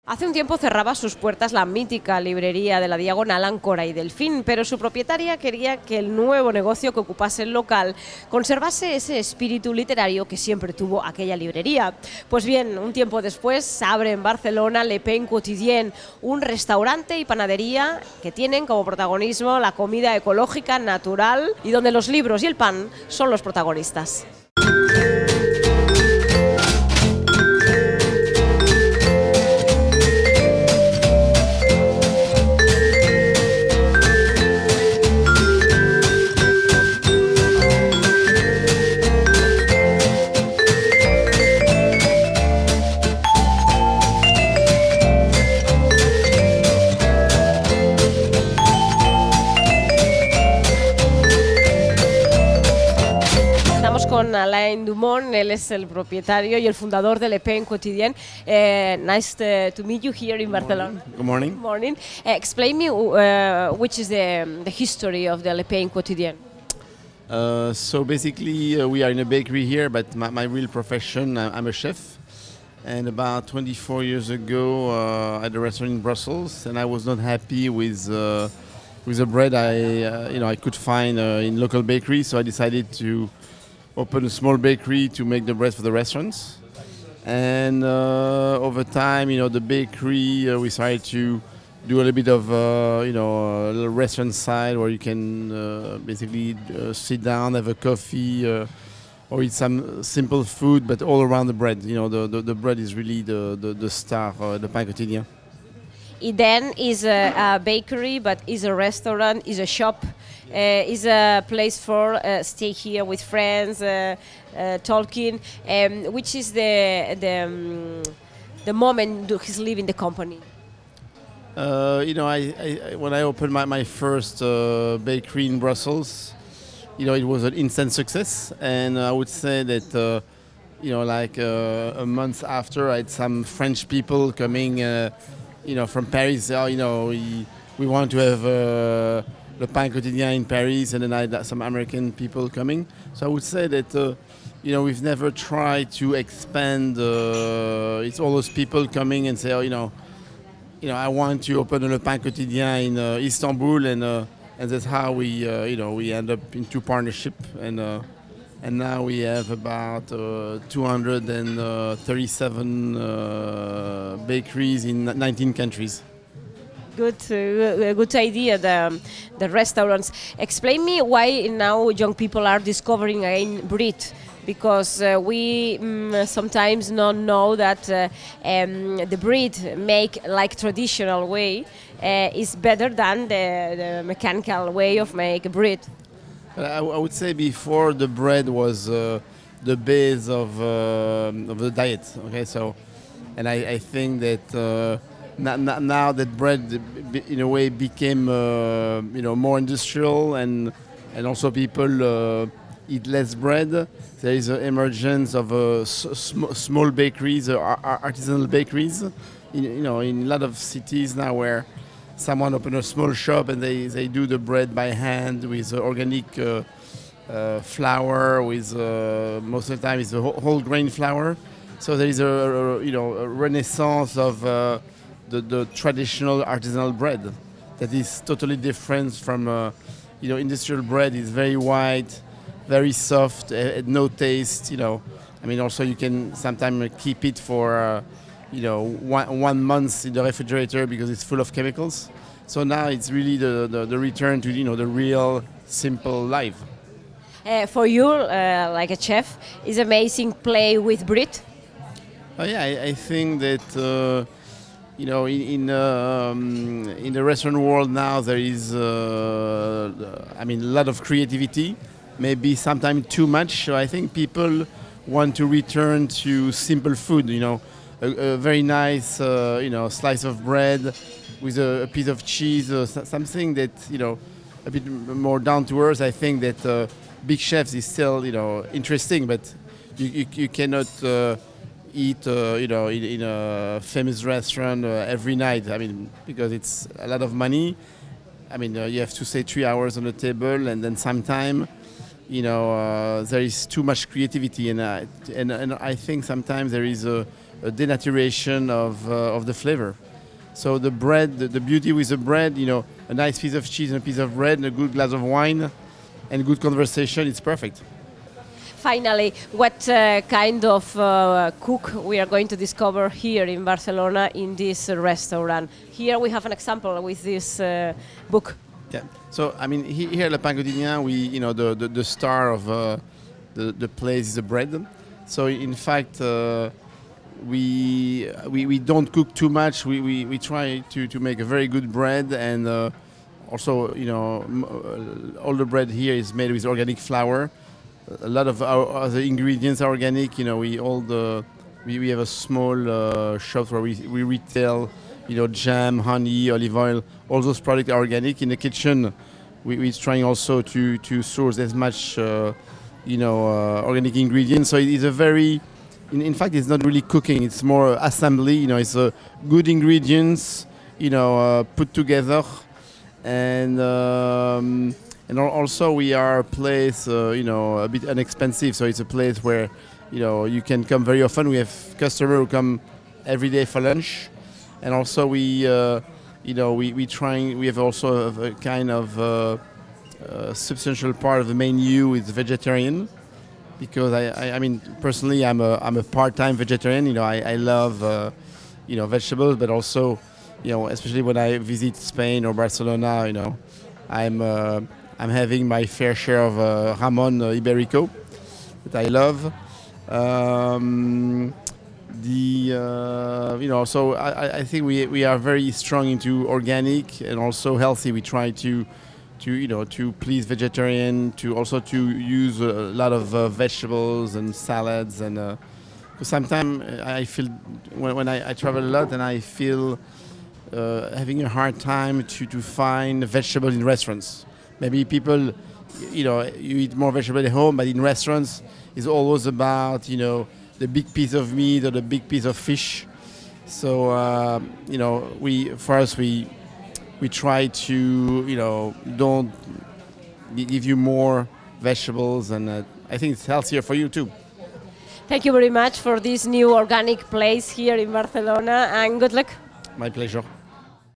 Hace un tiempo cerraba sus puertas la mítica librería de la Diagonal Áncora y Delfín, pero su propietaria quería que el nuevo negocio que ocupase el local conservase ese espíritu literario que siempre tuvo aquella librería. Pues bien, un tiempo después abre en Barcelona Le Pain Quotidien, un restaurante y panadería que tienen como protagonismo la comida ecológica, natural y donde los libros y el pan son los protagonistas. Con Alain Coumont, él es el propietario y el fundador de Le Pain Quotidien. Nice to meet you here in Barcelona. Good morning. Good morning. Explain me which is the history of the Le Pain Quotidien. So basically we are in a bakery here, but my real profession, I'm a chef. And about 24 years ago I had a restaurant in Brussels, and I was not happy with the bread I could find in local bakeries, so I decided to open a small bakery to make the bread for the restaurants. And over time, the bakery, we started to do a little bit of, a little restaurant side where you can basically sit down, have a coffee, or eat some simple food, but all around the bread. The bread is really the star, the Pain Quotidien. It then is a bakery, but is a restaurant, is a shop, is a place for stay here with friends, talking. Which is the moment he's leaving the company? When I opened my first bakery in Brussels, it was an instant success, and I would say that a month after, I had some French people coming. From Paris, we want to have Le Pain Quotidien in Paris, and then I had some American people coming. So I would say that, we've never tried to expand. It's all those people coming and say, I want to open a Le Pain Quotidien in Istanbul, and that's how we end up into partnership. And now we have about 237 bakeries in 19 countries. Good idea, the restaurants. Explain me why now young people are discovering again bread, because we sometimes don't know that the bread make like traditional way is better than the mechanical way of make bread. I would say before the bread was the base of the diet. Okay, so, and I think that now that bread in a way became more industrial, and also people eat less bread. There is an emergence of small bakeries, artisanal bakeries, in a lot of cities now where someone open a small shop and they do the bread by hand with organic flour, with most of the time it's a whole grain flour. So there is a renaissance of the traditional artisanal bread that is totally different from industrial bread. Is very white, very soft, no taste. Also you can sometimes keep it for 1 month in the refrigerator because it's full of chemicals. So now it's really the return to the real simple life. For you, like a chef, is amazing play with bread. Oh yeah, I think that in the restaurant world now there is a lot of creativity, maybe sometimes too much. So I think people want to return to simple food. A very nice, slice of bread with a piece of cheese, something that, a bit more down to earth. I think that big chefs is still, interesting, but you cannot eat, in a famous restaurant every night. Because it's a lot of money. You have to stay 3 hours on the table, and then sometime, there is too much creativity, and I think sometimes there is a a denaturation of the flavor. So the bread, the beauty with the bread, you know, a nice piece of cheese and a piece of bread and a good glass of wine and good conversation, it's perfect. Finally, what kind of cook we are going to discover here in Barcelona in this restaurant? Here we have an example with this book. Yeah. So I mean, here at Le Pain Quotidien, we, you know, the star of the place is the bread. So in fact, we don't cook too much. We try to make a very good bread, and also, you know, all the bread here is made with organic flour. A lot of our other ingredients are organic. You know, we have a small shop where we retail, you know, jam, honey, olive oil. All those products are organic. In the kitchen, we're trying also to source as much, you know, organic ingredients. So it is a very, in fact, it's not really cooking. It's more assembly. You know, it's good ingredients, you know, put together, and also we are a place, you know, a bit inexpensive. So it's a place where, you know, you can come very often. We have customers who come every day for lunch, and also we have also a kind of substantial part of the menu is vegetarian, because I mean, personally, I'm a part-time vegetarian. You know, I love you know, vegetables, but also, you know, especially when I visit Spain or Barcelona, you know, I'm having my fair share of jamon iberico that I love. You know, so I think we are very strong into organic and also healthy. We try to you know, to please vegetarian, to also to use a lot of vegetables and salads, and because sometimes I feel when I travel a lot and I feel having a hard time to find vegetables in restaurants. Maybe people, you know, you eat more vegetables at home, but in restaurants it's always about, you know, the big piece of meat or the big piece of fish. So you know, for us we try to, you know, don't give you more vegetables, and I think it's healthier for you too. Thank you very much for this new organic place here in Barcelona, and good luck. My pleasure.